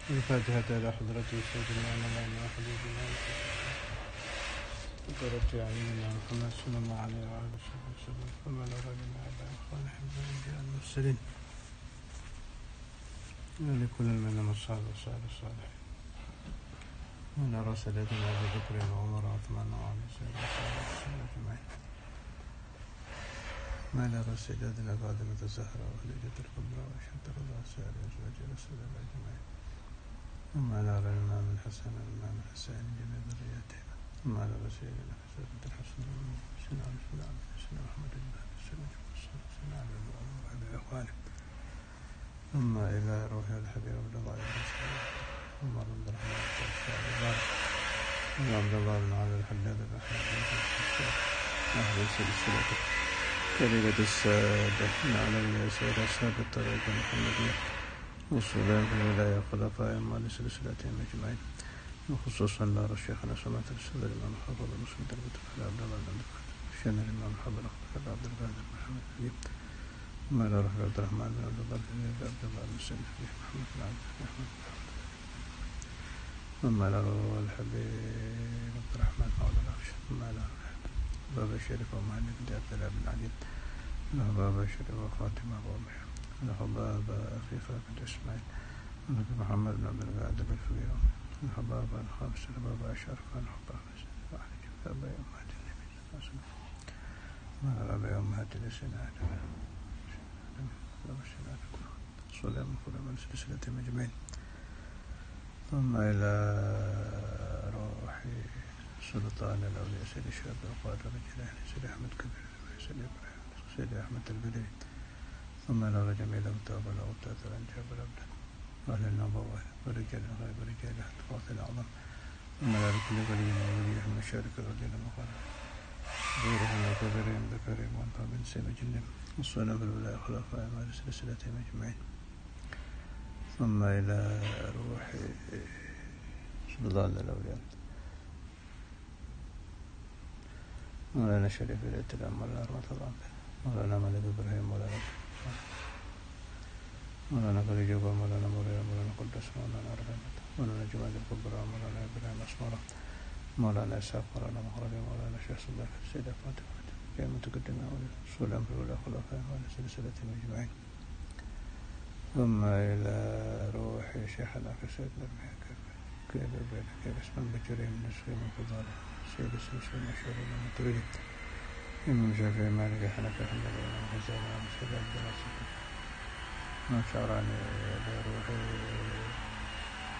الفاتحة إلى حضرة سيدنا مولانا وحبيبنا وقرة أعيننا محمد صلى الله عليه وآله وسلم وما له لنا إلا إخوان حبنا الأنبياء المرسلين ولكل من الصالح والصالح الصالحين ونرى سيدنا أبي بكر وعمر وعثمان وعلي سيدنا الصالحين أجمعين ما نرى سيدنا فاطمة الزهراء وخديجة الكبرى وعائشة رضي سائر أزواج رسول الله أجمعين وما نرى الإمام الحسن والإمام الحسين جميع ذريتهم وما نرى سيدنا الحسن سيدنا سيدنا محمد بن سيدنا علي وأبي إخوانه ثم إلى روح الحبيب عبد الله بن مسعود عمر بن الرحمن وعبد الله بن علي الحداد بن أهل سلسلة كلمة السادة العلوية سيد أصحاب الطريقة المحمدية والسلام في الولاية خلفاء أمال سلسلتهم أجمعين وخصوصا دار الشيخنا سماحة الأستاذ الإمام الحافظ المسلم دربة الفلاح عبد الله بن عبد القادر الشيخ الإمام الحافظ عبد القادر بن محمد الحبيب وما لا رحمة عبد الرحمن بن عبد الله بن عبد الله بن سيد محمد بن عبد الرحمن وما لا الحبيب عبد الرحمن مولى العرش وما لا بابا الشريف ومعني بن عبد الله بن علي له بابا الشريف وخاتمة وأمه له بابا أخي بن إسماعيل له محمد بن عبد القادر بن الفقيه له بابا الخامس له بابا أشرف له بابا أمهات النبي صلى الله عليه وسلم بابا أمهات السنة صلى من سلسلة مجمعين ثم إلى روح سلطان الأولياء سيد الشاب القادر الجيلاني سيد أحمد كبير سيد إبراهيم سيد أحمد البدري ثم إلى جميع الأوتاب والأوتاد والأنجاب والأبدان أهل النبوة ورجال الغيب ورجال الأحتفاظ الأعظم ثم إلى كل ولي وولي من مشارك الرجال المقرب غيرهم وكبرهم ذكرهم وانفع بن سيب جنهم والصلاة بالولاء خلفاء مال سلسلتهم أجمعين ثم إلى روح سلطان الأولياء مولانا شريف الائتلاف مولانا رحمة الله مولانا مالك إبراهيم مولانا خديجة مولانا مولانا قدس مولانا رحمة مولانا جماد الكبرى مولانا إبراهيم أسمرة مولانا إسحاق مولانا مخرج مولانا شيخ صدق السيدة فاطمة جاء متقدم سلام في الأولى خلفاء وعلى سلسلتهم أجمعين ثم إلى روح شيخنا في سيدنا كيف اسم بجري من نسخي من فضاله سيد السلسل المشهور من المتولي إمام شافعي مالك حنفي حمد الله وغزالي ومسيد عبد الله سكر ما شعراني إلى روح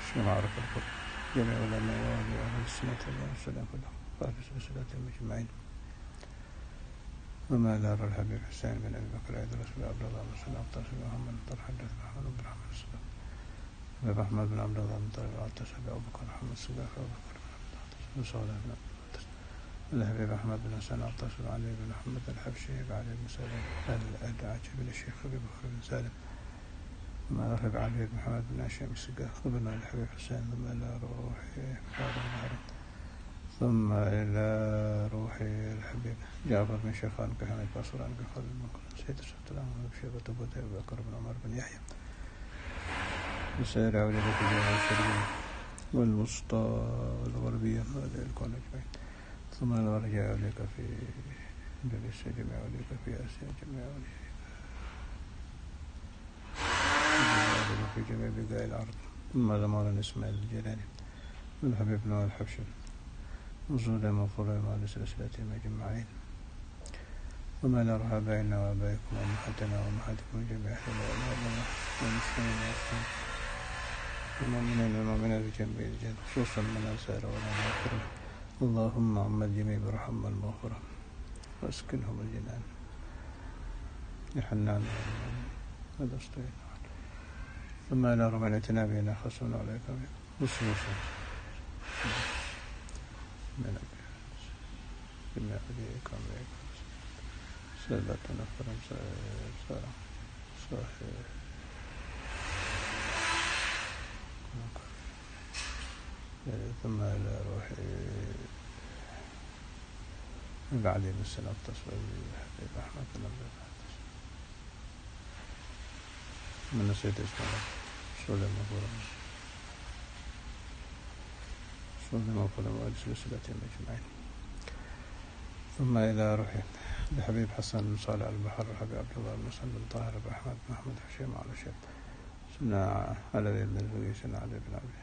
اسم معرفة القرب جميع علماء وأهل أهل السنة والسلام كلهم فأهل سلسلتهم أجمعين وما دار الحبيب حسين بن أبي بكر عيد رسول عبد الله بن سلام طرح محمد طرح حدث محمد بن محمد الصدق أبي أحمد بن عبد الله بن طرح عطس أبي أبو بكر محمد الصدق أبو بكر بن عبد الله وصالح بن عبد الله الحبيب أحمد بن حسن عطس علي بن محمد الحبشي بعلي بن سالم الأدعج بن الشيخ أبي بكر بن سالم ثم رحب علي بن محمد بن هاشم السقاف ثم الحبيب حسين ثم إلى روحي محمد بن هارون ثم إلى روحي الحبيب جعفر بن شيخان كحمد بصران كخالد بن مكرم سيد السلطان وشيبة بوتي وبكر بن عمر بن يحيى وسائر أولياء الجميع الشرقية والوسطى والغربية وهذه الكون أجمعين ثم الرجاء أولياء في إندونيسيا جميع أولياء في آسيا جميع أولياء في جميع بقاع الأرض ثم مولانا إسماعيل الجيلاني والحبيب نوال الحبشي وصول مغفورة مع سلسلتهم أجمعين وما نرى آبائنا وآبائكم وأمهاتنا وأمهاتكم جميعا والمسلمين والمسلمين والمؤمنين والمؤمنات جميع الجن خصوصا من أسار ولا مغفرة اللهم عم الجميع برحمة المغفرة واسكنهم الجنان يا حنان والأسطين ثم إلى رمانتنا بنا خصونا عليكم خصوصا من جميع أوليائكم سادتنا فرنسا صاحب ثم إلى روحي علي بن سلام تصوير الحبيب أحمد بن عبد الله من نسيت اسمه سليمان وكل مواد سلسلتهم أجمعين. ثم إلى روح لحبيب حسن بن صالح البحر، حبيب عبد الله بن مسلم بن طاهر بن أحمد بن أحمد حشيم على شيخ سنة علوي بن الهوي سنة علي بن عبد.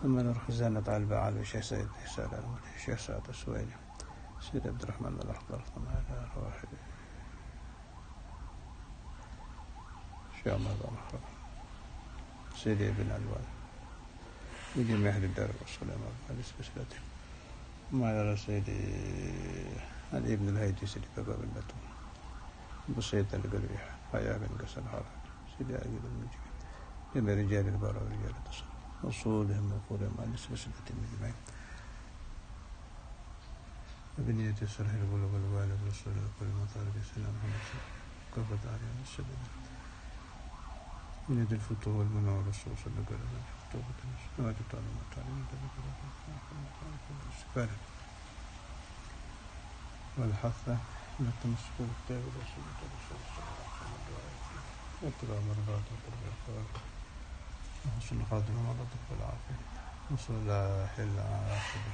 ثم نروح زينة على البعال الشيخ سيد سعد المولي، الشيخ سعد السويدي، سيد عبد الرحمن الأخضر. ثم إلى روح الشيخ مهضة محرم سيدي بن الوالد وجميع أهل الدار والسلام على سلسلته. ثم إلى سيدي علي بن الهيدي سيدي بابا بن بطون أبو سيد القريح حياة بن قسم حرب سيدي أيوب المجيب جميع رجال البر ورجال التصرف أصولهم وفورهم على سلسلتهم أجمعين. وبنية الصلح البلوغ الوالد والرسول وكل مطالب سيدنا محمد كفة عليهم السبب من يد الفتوح والمنع والرسول صلى الله عليه وسلم توبة الناس وتعلم التعليم والاستفادة والحث على التمسك بالكتاب والسنة والرسول صلى الله عليه وسلم واتباع مرضات القرآن وحسن الخاتمة واللطف والعافية وصلاح العاقبة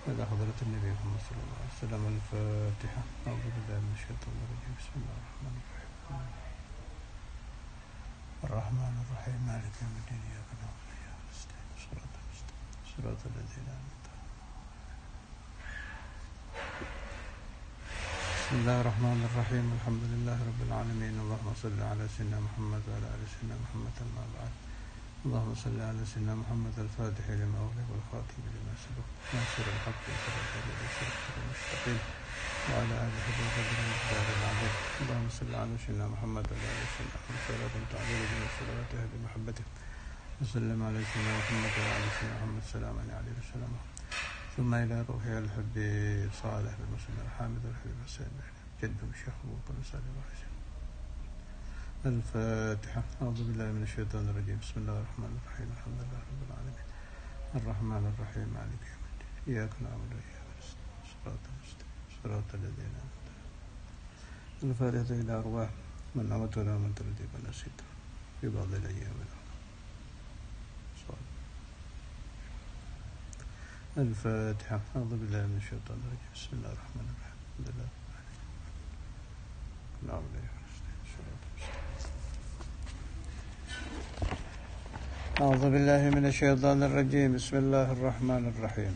إلى حضرة النبي محمد صلى الله عليه وسلم. الفاتحة. أعوذ بالله من الشيطان الرجيم. بسم الله الرحمن الرحيم. الرحمن الرحيم مالك يوم الدين إياك نعبد وإياك نستعين صراط الذين أنعمت عليهم. بسم الله الرحمن الرحيم. الحمد لله رب العالمين. اللهم صل على سيدنا محمد وعلى آل سيدنا محمد. أما بعد. اللهم صل على سيدنا محمد الفاتح لما أغلق والخاتم لما سبق ناصر الحق والصراط المستقيم وعلى آله وصحبه المقدار العظيم. اللهم صل على سيدنا محمد وعلى آل سيدنا محمد صلاة تعبير بنا صلواتها بمحبته وسلم على سيدنا محمد وعلى آل سيدنا محمد سلاما عليه وسلم. ثم إلى روح الحبيب صالح بن مسلم الحامد الحبيب حسين جد الشيخ وكل صالح وحسين. الفاتحة. أعوذ بالله من الشيطان الرجيم. بسم الله الرحمن الرحيم. الحمد لله رب العالمين الرحمن الرحيم مالك يوم الدين إياك نعبد وإياك نستعين صراط الذين أنعمت عليهم. الفاتحة إلى أرواح من أمت ولا من تردي ونسيت في بعض الأيام. الفاتحة. أعوذ بالله من الشيطان الرجيم. بسم الله الرحمن الرحيم. الحمد لله رب العالمين نعبد وإياك نستعين صراط المستقيم. أعوذ بالله من الشيطان الرجيم. بسم الله الرحمن الرحيم.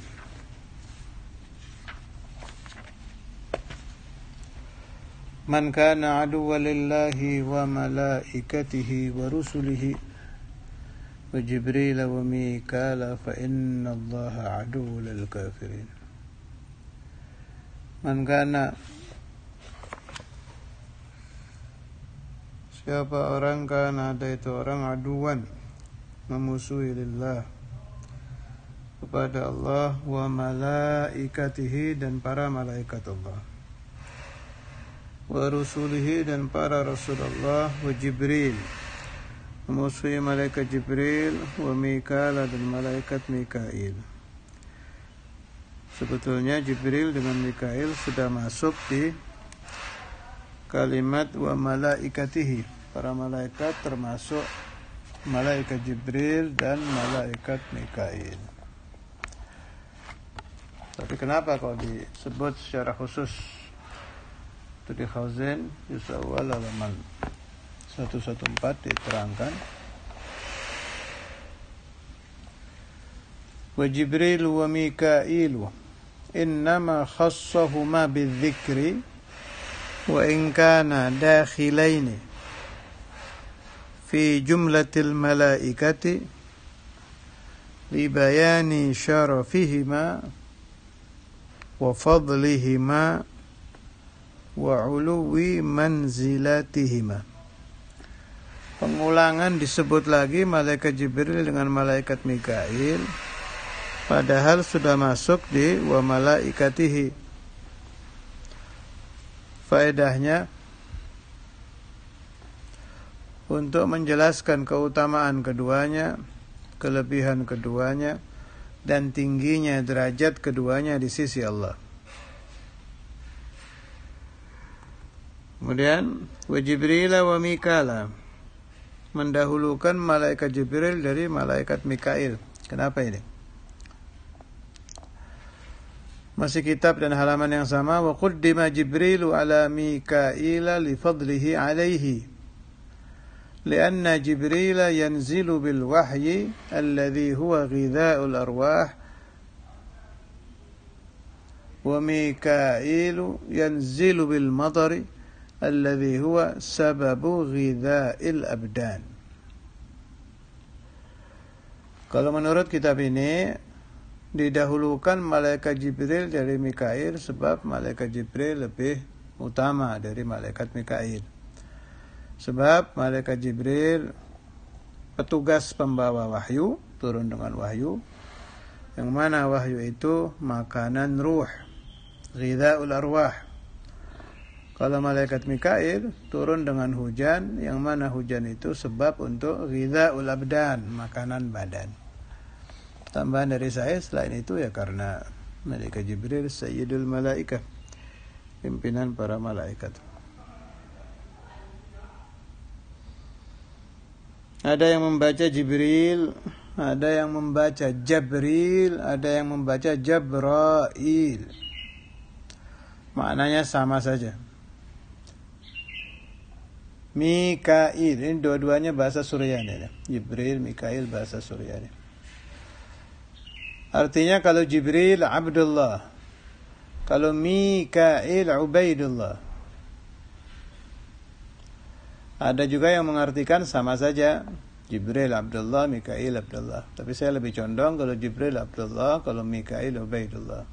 من كان عدوا لله وملائكته ورسله وجبريل وميكال فإن الله عدو للكافرين. Man kana, siapa orang kana ada itu orang aduan memusuhi lillah kepada Allah wa malaikatihi dan para malaikat Allah wa rusulihi dan para rasul Allah wa Jibril memusuhi malaikat Jibril wa Mikail dan malaikat Mikail. Sebetulnya Jibril dengan Mikail sudah masuk di kalimat wa malaikatihi. Para malaikat termasuk malaikat Jibril dan malaikat Mikail. Tapi kenapa kalau disebut secara khusus itu di Khazin juz awal halaman 114 diterangkan wa Jibril wa Mikail innama khassahuma bidzikri wa in kana dakhilaini fi jumlatil malaikati li bayani syarafihima wa fadlihima wa uluwi manzilatihima. Pengulangan disebut lagi malaikat Jibril dengan malaikat Mikail, padahal sudah masuk di wa malaikatihi. Faedahnya untuk menjelaskan keutamaan keduanya, kelebihan keduanya, dan tingginya derajat keduanya di sisi Allah. Kemudian wa Jibril wa Mikala mendahulukan malaikat Jibril dari malaikat Mikail. Kenapa ini? Masih kitab dan halaman yang sama. Wa quddima Jibrilu ala Mikaila li fadlihi alaihi. Lianna Jibril yanzilu bil wahyi alladhi huwa ghidha'ul arwah. Wa Mikailu yanzilu bil matari alladhi huwa sababu ghidha'il abdan. Kalau menurut kitab ini didahulukan malaikat Jibril dari Mikail sebab malaikat Jibril lebih utama dari malaikat Mikail. Sebab malaikat Jibril petugas pembawa wahyu, turun dengan wahyu, yang mana wahyu itu makanan ruh, ghidha'ul arwah. Kalau malaikat Mikail turun dengan hujan, yang mana hujan itu sebab untuk ghidha'ul abdan, makanan badan. Tambahan dari saya selain itu ya karena malaikat Jibril sayyidul malaikah, pimpinan para malaikat. Ada yang membaca Jibril, ada yang membaca Jabril, ada yang membaca Jabrail. Maknanya sama saja. Mikail, ini dua-duanya bahasa Suryani. Jibril, Mikail bahasa Suryani. Artinya kalau Jibril Abdullah, kalau Mikail Ubaidullah. Ada juga yang mengartikan sama saja, Jibril Abdullah, Mikail Abdullah. Tapi saya lebih condong kalau Jibril Abdullah, kalau Mikail Ubaidullah.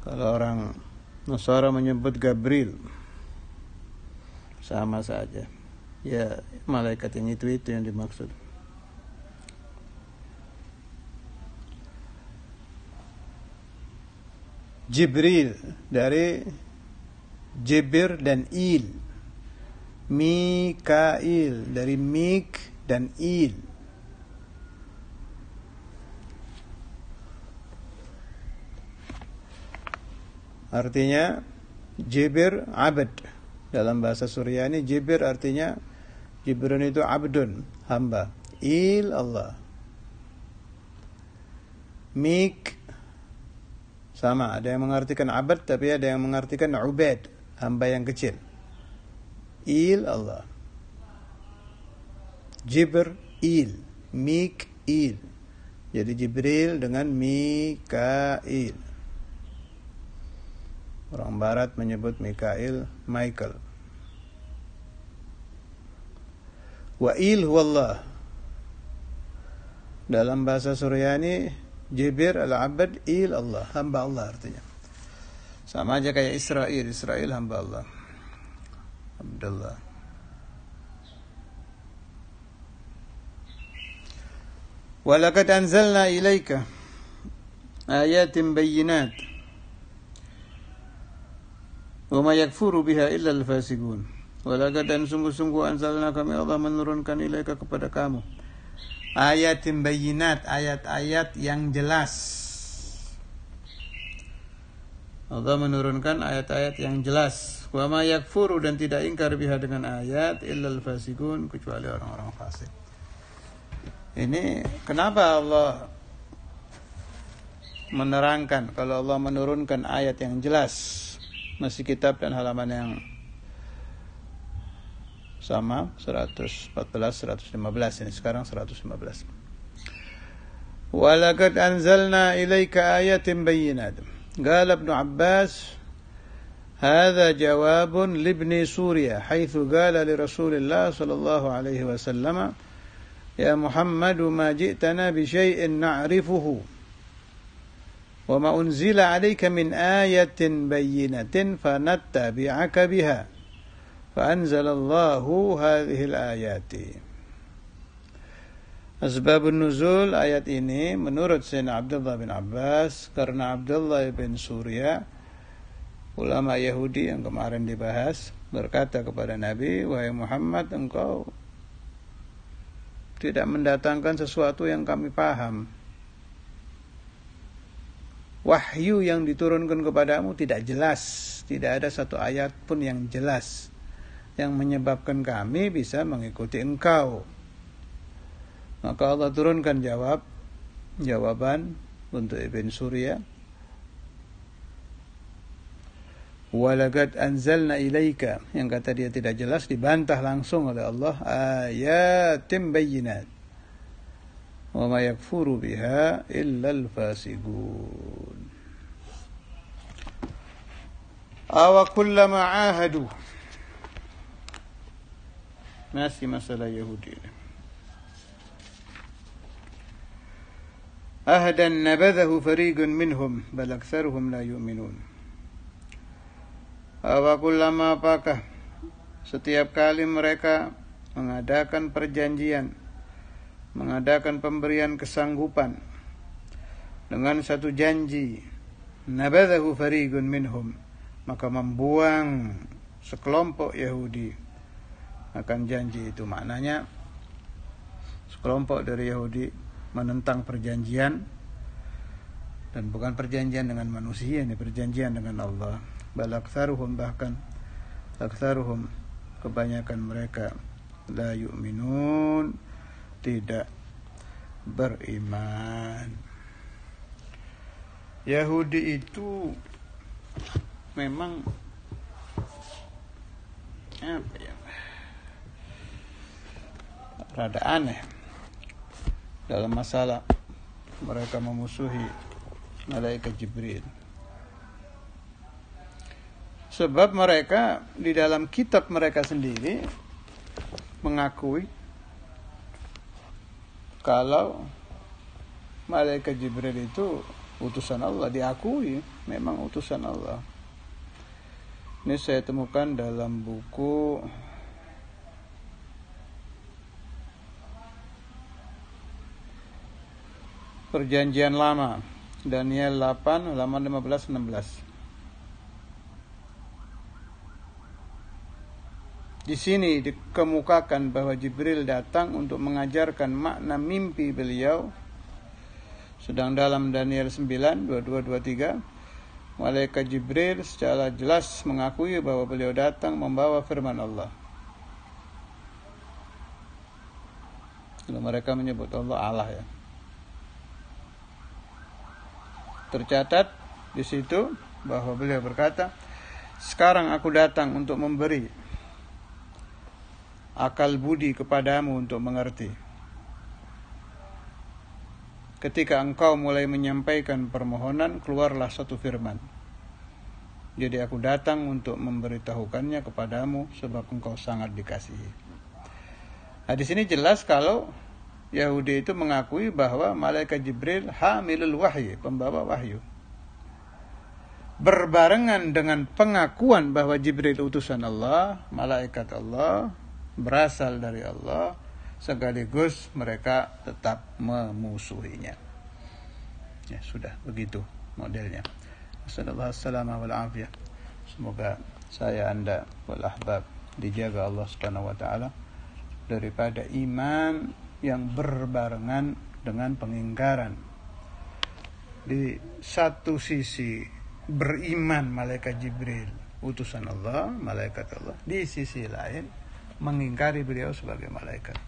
Kalau orang Nasara menyebut Gabriel, sama saja. Ya, malaikat yang itu yang dimaksud. Jibril dari Jibir dan Il. Mikail dari Mik dan Il. Artinya Jibir abad. Dalam bahasa Suryani Jibir artinya Jibril itu abdun, hamba. Il Allah. Mik sama, ada yang mengartikan abad, tapi ada yang mengartikan ubaid, hamba yang kecil. Il Allah. Jibr il, Mik il. Jadi Jibril dengan Mikail. Orang barat menyebut Mikail Michael. Wa il huwallah. Dalam bahasa Suryani Jibir al-abad, il Allah, hamba Allah artinya. Sama aja kayak Israel, Israel hamba Allah. Abdullah. Walaqad anzalna ilaika ayatin bayyinat wa ma yakfuru biha illa al-fasiqun. Walaqad, dan sungguh-sungguh anzalna, kami Allah menurunkan ilaika kepada kamu ayatin bayyinat, ayat-ayat yang jelas. Allah menurunkan ayat-ayat yang jelas. Wa ma yakfuru, dan tidak ingkar biha dengan ayat illal fasiqun, kecuali orang-orang fasik. Ini kenapa Allah menerangkan kalau Allah menurunkan ayat yang jelas? Masih kitab dan halaman yang sama, 114, 115 ini, sekarang 115. Walaqad anzalna ilaika ayatin bayyinat. Qala Ibnu Abbas, hadha jawabun libni Suriya, haitsu qala li Rasulillah sallallahu alaihi wasallam, ya Muhammad, ma ji'tana bi syai'in na'rifuhu wa ma unzila 'alaika min ayatin bayyinatin fanattabi'aka biha. Fa'anzalallahu hadhil ayati. Asbabun nuzul ayat ini menurut Sayyidina Abdullah bin Abbas, karena Abdullah bin Surya, ulama Yahudi yang kemarin dibahas, berkata kepada Nabi, wahai Muhammad, engkau tidak mendatangkan sesuatu yang kami paham. Wahyu yang diturunkan kepadamu tidak jelas, tidak ada satu ayat pun yang jelas. yang menyebabkan kami bisa mengikuti engkau. Maka Allah turunkan jawaban untuk Ibn Surya. Walaqad anzalna ilaika, yang kata dia tidak jelas dibantah langsung oleh Allah, ayatin bayyinat wa ma yakfuru biha illa al-fasiqun. Awa kullama ahadu, masih masalah Yahudi. Ahdan nabadahu fariqun minhum bal aktsaruhum la yu'minun. Awakullama, apakah setiap kali mereka mengadakan perjanjian, mengadakan pemberian kesanggupan dengan satu janji, nabadahu fariqun minhum, maka membuang sekelompok Yahudi akan janji itu. Maknanya sekelompok dari Yahudi menentang perjanjian, dan bukan perjanjian dengan manusia, ini perjanjian dengan Allah. Bal aktsaruhum, bahkan aktsaruhum kebanyakan mereka, la yu'minun, tidak beriman. Yahudi itu memang apa ya, rada aneh dalam masalah mereka memusuhi malaikat Jibril. Sebab mereka di dalam kitab mereka sendiri mengakui kalau malaikat Jibril itu utusan Allah, diakui memang utusan Allah. Ini saya temukan dalam buku Perjanjian Lama, Daniel 8 halaman 15-16. Di sini dikemukakan bahwa Jibril datang untuk mengajarkan makna mimpi beliau. Sedang dalam Daniel 9 22-23, malaikat Jibril secara jelas mengakui bahwa beliau datang membawa firman Allah. Kalau mereka menyebut Allah ya. Tercatat di situ bahwa beliau berkata, "Sekarang aku datang untuk memberi akal budi kepadamu untuk mengerti. Ketika engkau mulai menyampaikan permohonan, keluarlah satu firman. Jadi aku datang untuk memberitahukannya kepadamu, sebab engkau sangat dikasihi." Nah, di sini jelas kalau Yahudi itu mengakui bahwa malaikat Jibril hamilul wahyi, pembawa wahyu. Berbarengan dengan pengakuan bahwa Jibril utusan Allah, malaikat Allah, berasal dari Allah, sekaligus mereka tetap memusuhinya. Ya sudah, begitu modelnya. Wassalamualaikum warahmatullahi wabarakatuh. Semoga saya, anda wal ahbab dijaga Allah Subhanahu wa taala daripada iman yang berbarengan dengan pengingkaran. Di satu sisi beriman malaikat Jibril utusan Allah, malaikat Allah, di sisi lain mengingkari beliau sebagai malaikat.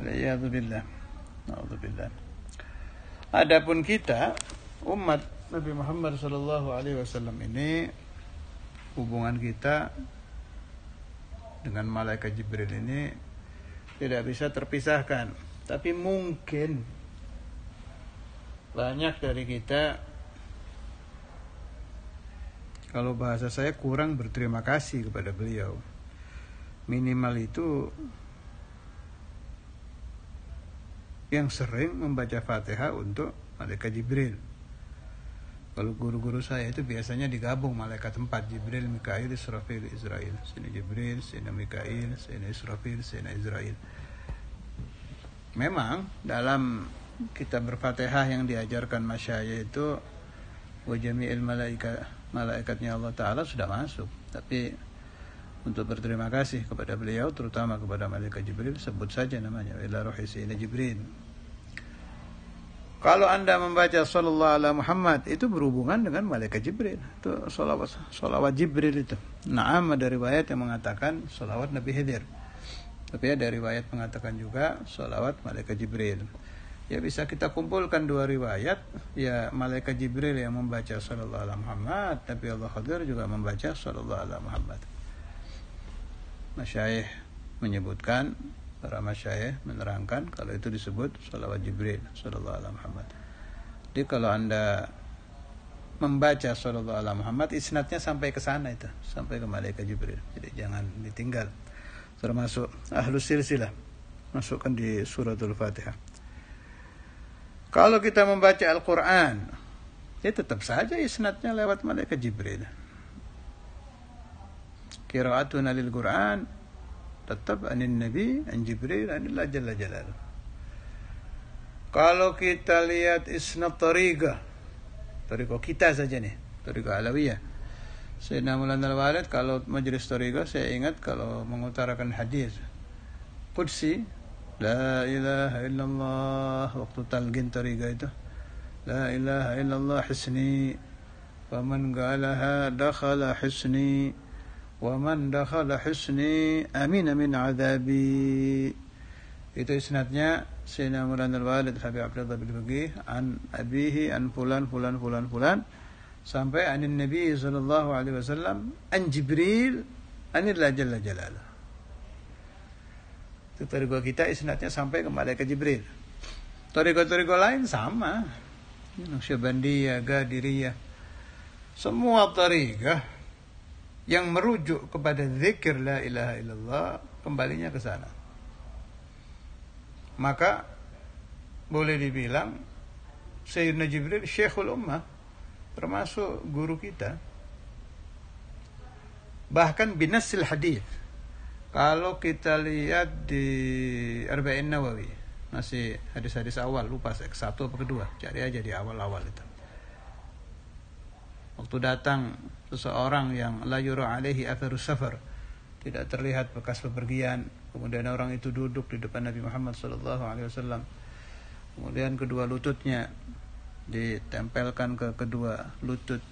Waliyadzubillah. Na'udzubillah. Adapun kita umat Nabi Muhammad sallallahu alaihi wasallam ini, hubungan kita dengan malaikat Jibril ini tidak bisa terpisahkan. Tapi mungkin banyak dari kita, kalau bahasa saya, kurang berterima kasih kepada beliau. Minimal itu yang sering membaca Fatihah untuk malaikat Jibril. Kalau guru-guru saya itu biasanya digabung malaikat 4, Jibril, Mikail, Israfil, Israil. Sini Jibril, sini Mikail, sini Israfil, sini Israil. Memang dalam kitab berfatihah yang diajarkan masyayikh itu wa jami'il malaikatnya Allah Ta'ala sudah masuk. Tapi untuk berterima kasih kepada beliau, terutama kepada malaikat Jibril, sebut saja namanya, ila ruhi sayyidina Jibril. Kalau Anda membaca sallallahu ala Muhammad, itu berhubungan dengan malaikat Jibril. Itu salawat Jibril itu. Naam, ada riwayat yang mengatakan salawat Nabi Khidir. Tapi ada riwayat mengatakan juga salawat malaikat Jibril. Ya, bisa kita kumpulkan dua riwayat. Ya, malaikat Jibril yang membaca sallallahu ala Muhammad, Nabi Allah Khidir juga membaca sallallahu ala Muhammad. Masyayikh menyebutkan, para masyayikh menerangkan kalau itu disebut salawat Jibril sallallahu alaihi Muhammad. Jadi kalau Anda membaca sallallahu alaihi Muhammad, isnadnya sampai ke sana itu, sampai ke malaikat Jibril. Jadi jangan ditinggal. Termasuk ahlus silsilah, masukkan di suratul Fatihah. Kalau kita membaca Al-Qur'an, ya tetap saja isnadnya lewat malaikat Jibril. Qira'atuna lil Qur'an tetap anin Nabi, an Jibril, anillah jalla jalaluh. Kalau kita lihat isnad tariqah kita saja nih, tariqah alawiyah. Sayyidina Maulana Al-Walid kalau majelis tariqah, saya ingat kalau mengutarakan hadis qudsi, la ilaha illallah, waktu talqin tariqah itu, la ilaha illallah hisni, wa man qalaha dakhala hisni, wa man dakhala husni amina min adzabi. Itu isnadnya Sayyidina Maulana Al-Walid Habib Abdullah bin Faqih an abihi an fulan sampai anin Nabi sallallahu alaihi wasallam an Jibril anillah jalla jalaluh. Itu tariqah kita isnadnya sampai ke malaikat Jibril. Tariqah lain sama, Naqsyabandiyah, Qadiriyah, semua tariqah yang merujuk kepada zikir la ilaha illallah kembalinya ke sana. Maka boleh dibilang Sayyidina Jibril Syekhul Ummah, termasuk guru kita. Bahkan binasil hadis. Kalau kita lihat di Arba'in Nawawi, masih hadis-hadis awal, lupa satu apa kedua, cari aja di awal-awal itu. Waktu datang seseorang yang la yura alaihi atharus safar, tidak terlihat bekas bepergian, kemudian orang itu duduk di depan Nabi Muhammad sallallahu alaihi wasallam. Kemudian kedua lututnya ditempelkan ke kedua lutut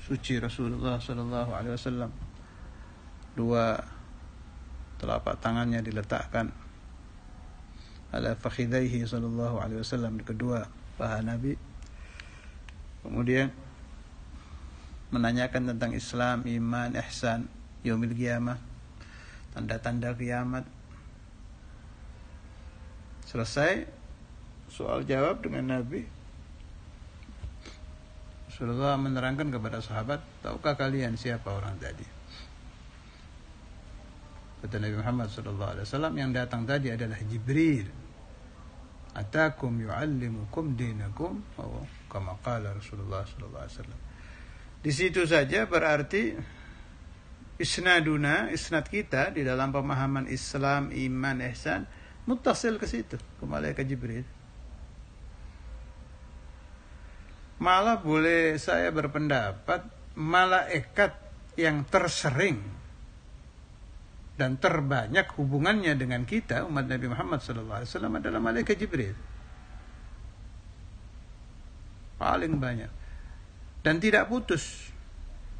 suci Rasulullah sallallahu alaihi wasallam. Dua telapak tangannya diletakkan ala fakhidaihi sallallahu alaihi wasallam, di kedua paha Nabi. Kemudian menanyakan tentang Islam, iman, ihsan, yaumil qiyamah, tanda-tanda kiamat. Selesai soal jawab dengan Nabi, Rasulullah menerangkan kepada sahabat, tahukah kalian siapa orang tadi? Kata Nabi Muhammad SAW, yang datang tadi adalah Jibril. Atakum yu'allimukum dinakum, kama qala Rasulullah SAW. Di situ saja berarti isnad kita di dalam pemahaman Islam, iman, ihsan muttasil ke situ, ke malaikat Jibril. Malah boleh saya berpendapat malaikat yang tersering dan terbanyak hubungannya dengan kita umat Nabi Muhammad SAW adalah malaikat Jibril. Paling banyak. Dan tidak putus,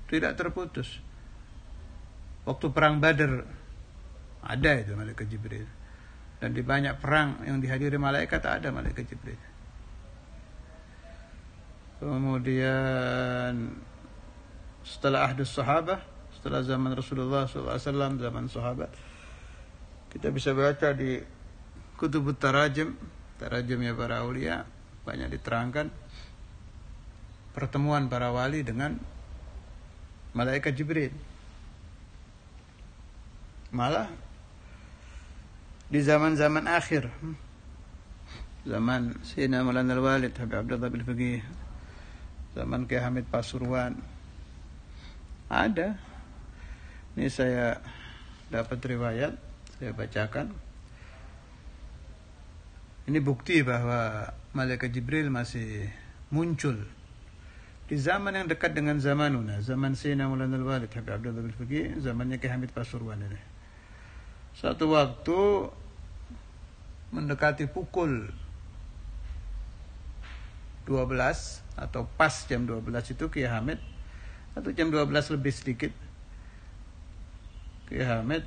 tidak terputus. Waktu perang Badar ada itu malaikat Jibril, dan di banyak perang yang dihadiri malaikat ada malaikat Jibril. Kemudian setelah ahdus sahabah, setelah zaman Rasulullah SAW, zaman sahabat, kita bisa baca di kutubut tarajumnya para aulia, banyak diterangkan pertemuan para wali dengan malaikat Jibril. Malah di zaman-zaman akhir, zaman Sayyidina Maulana Al-Walid Habib Abdullah bin Faqih, zaman Kiai Hamid Pasuruan, ada. Ini saya dapat riwayat, saya bacakan. Ini bukti bahwa malaikat Jibril masih muncul di zaman yang dekat dengan zamanuna, zaman Sayyidina Maulana Al-Walid Habib Abdullah bin Faqih, zamannya Kiai Hamid Pasuruan ini. Satu waktu mendekati pukul 12 atau pas jam 12 itu Kiai Hamid, atau jam 12 lebih sedikit, Kiai Hamid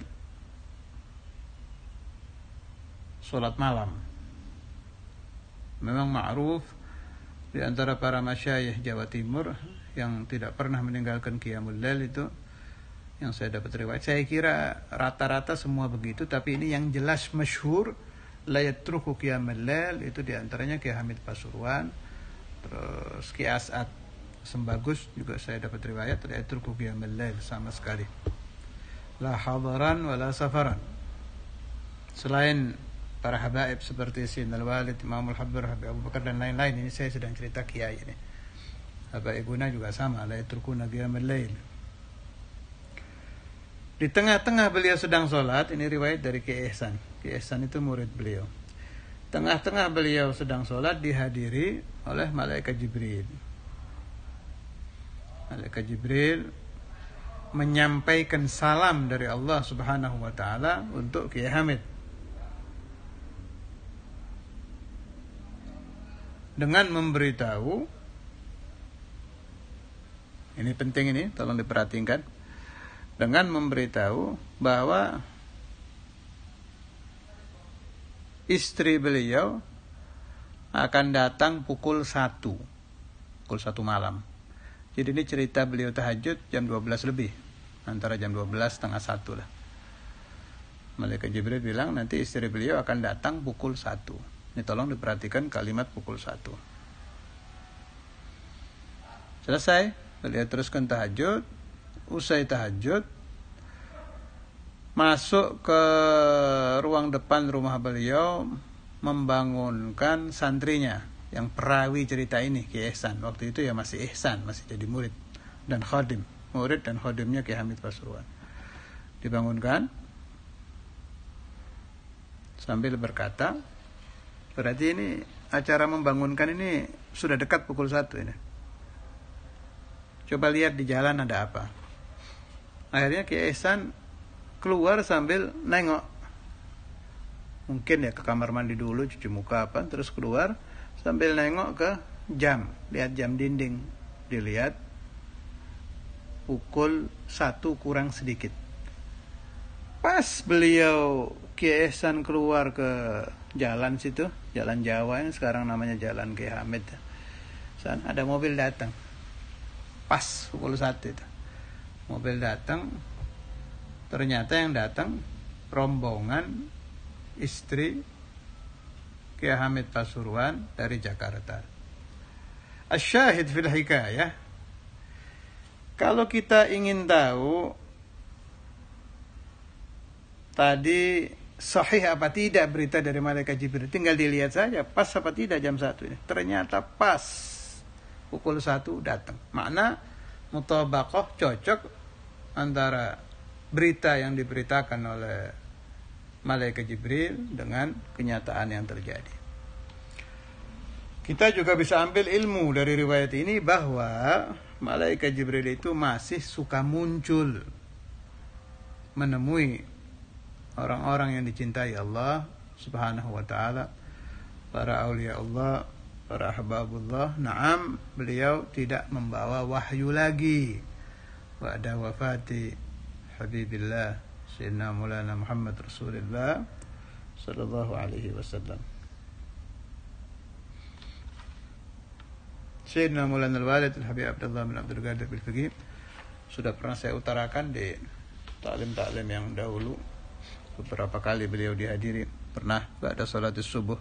sholat malam. Memang ma'ruf di antara para masyayikh Jawa Timur yang tidak pernah meninggalkan qiyamul lail itu, yang saya dapat riwayat, saya kira rata-rata semua begitu, tapi ini yang jelas masyhur la yatruku qiyamul lail itu di antaranya Kiai Hamid Pasuruan, terus Kiai As'ad Sembagus juga saya dapat riwayat la yatruku qiyamul lail sama sekali, la hadaran wala safaran. Selain para habaib seperti Sayyidina Al-Walid, Imamul Habib, Habib Abu Bakar dan lain-lain, ini saya sedang cerita kiai ini. Habaibuna juga sama, la yatrukuna qiyamul lail. Di tengah-tengah beliau sedang sholat, ini riwayat dari Kiai Ihsan. Kiai Ihsan itu murid beliau. Tengah-tengah beliau sedang sholat dihadiri oleh malaikat Jibril. Malaikat Jibril menyampaikan salam dari Allah Subhanahu wa taala untuk Kiai Hamid. Dengan memberitahu, ini penting, ini tolong diperhatikan, dengan memberitahu bahwa istri beliau akan datang pukul 1 malam. Jadi ini cerita beliau tahajud jam 12 lebih, antara jam 12 setengah 1 lah. Malaikat Jibril bilang nanti istri beliau akan datang pukul 1. Ini tolong diperhatikan kalimat pukul 1. Selesai, beliau teruskan tahajud. Usai tahajud, masuk ke ruang depan rumah beliau, membangunkan santrinya yang perawi cerita ini, Kiai Ihsan. Waktu itu ya masih Ihsan, masih jadi murid dan khadim. Murid dan khadimnya Kiai Hamid Pasuruan. Dibangunkan sambil berkata, berarti ini acara membangunkan ini sudah dekat pukul 1 ini. Coba lihat di jalan ada apa. Akhirnya Kiai Ihsan keluar sambil nengok. Mungkin ya ke kamar mandi dulu, cuci muka apa, terus keluar sambil nengok ke jam. Lihat jam dinding. Dilihat pukul 1 kurang sedikit. Pas beliau Kiai Ihsan keluar ke jalan situ, jalan Jawa yang sekarang namanya Jalan Kiai Hamid, sana ada mobil datang. Pas pukul 1 itu mobil datang. Ternyata yang datang rombongan istri Kiai Hamid Pasuruan dari Jakarta. Asyahid fil hikayah, kalau kita ingin tahu tadi sahih apa tidak berita dari malaikat Jibril, tinggal dilihat saja pas apa tidak jam 1 ini. Ternyata pas pukul 1 datang. Makna mutabaqah, cocok antara berita yang diberitakan oleh malaikat Jibril dengan kenyataan yang terjadi. Kita juga bisa ambil ilmu dari riwayat ini bahwa malaikat Jibril itu masih suka muncul menemui orang-orang yang dicintai Allah Subhanahu wa taala, para aulia Allah, para ahbabullah. Naam, beliau tidak membawa wahyu lagi ba'da wafati Habibillah Sayyidina Maulana Muhammad Rasulullah sallallahu alaihi wasallam. Sayyidina Maulana Al-Walid Al-Habib Abdullah bin Abdul Qadir Bil-Fiqih sudah pernah saya utarakan di taklim-taklim yang dahulu. Beberapa kali beliau dihadiri. Pernah ba'da salatus subuh,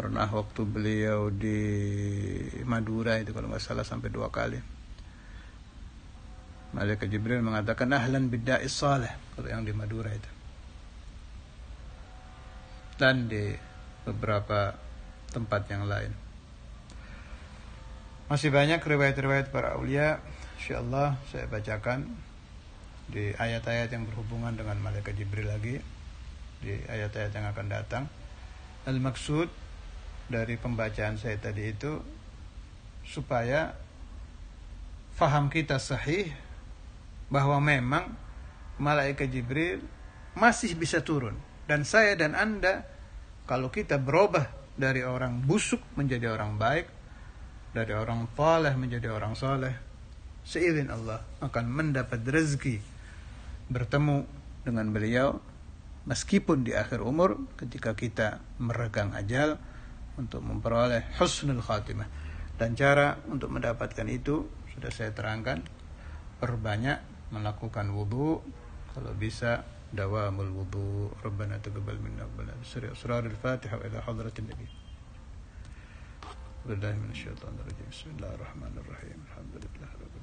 pernah waktu beliau di Madura itu kalau nggak salah sampai 2 kali. Malaikat Jibril mengatakan ahlan bidda'is salih, kalau yang di Madura itu. Dan di beberapa tempat yang lain. Masih banyak riwayat-riwayat para aulia, insyaallah saya bacakan di ayat-ayat yang berhubungan dengan malaikat Jibril lagi, di ayat-ayat yang akan datang. Al-maksud dari pembacaan saya tadi itu supaya faham kita sahih bahwa memang malaikat Jibril masih bisa turun, dan saya dan Anda kalau kita berubah dari orang busuk menjadi orang baik, dari orang saleh menjadi orang saleh, seizin Allah akan mendapat rezeki bertemu dengan beliau meskipun di akhir umur ketika kita meregang ajal untuk memperoleh husnul khatimah. Dan cara untuk mendapatkan itu sudah saya terangkan, perbanyak melakukan wudu, kalau bisa dawamul wudu. Rabbana taqabbal minna rabbana bisri asrarul Fatihah ila hadratin Nabi. Billahi minasyaitonir rajim. Bismillahirrahmanirrahim. Alhamdulillah.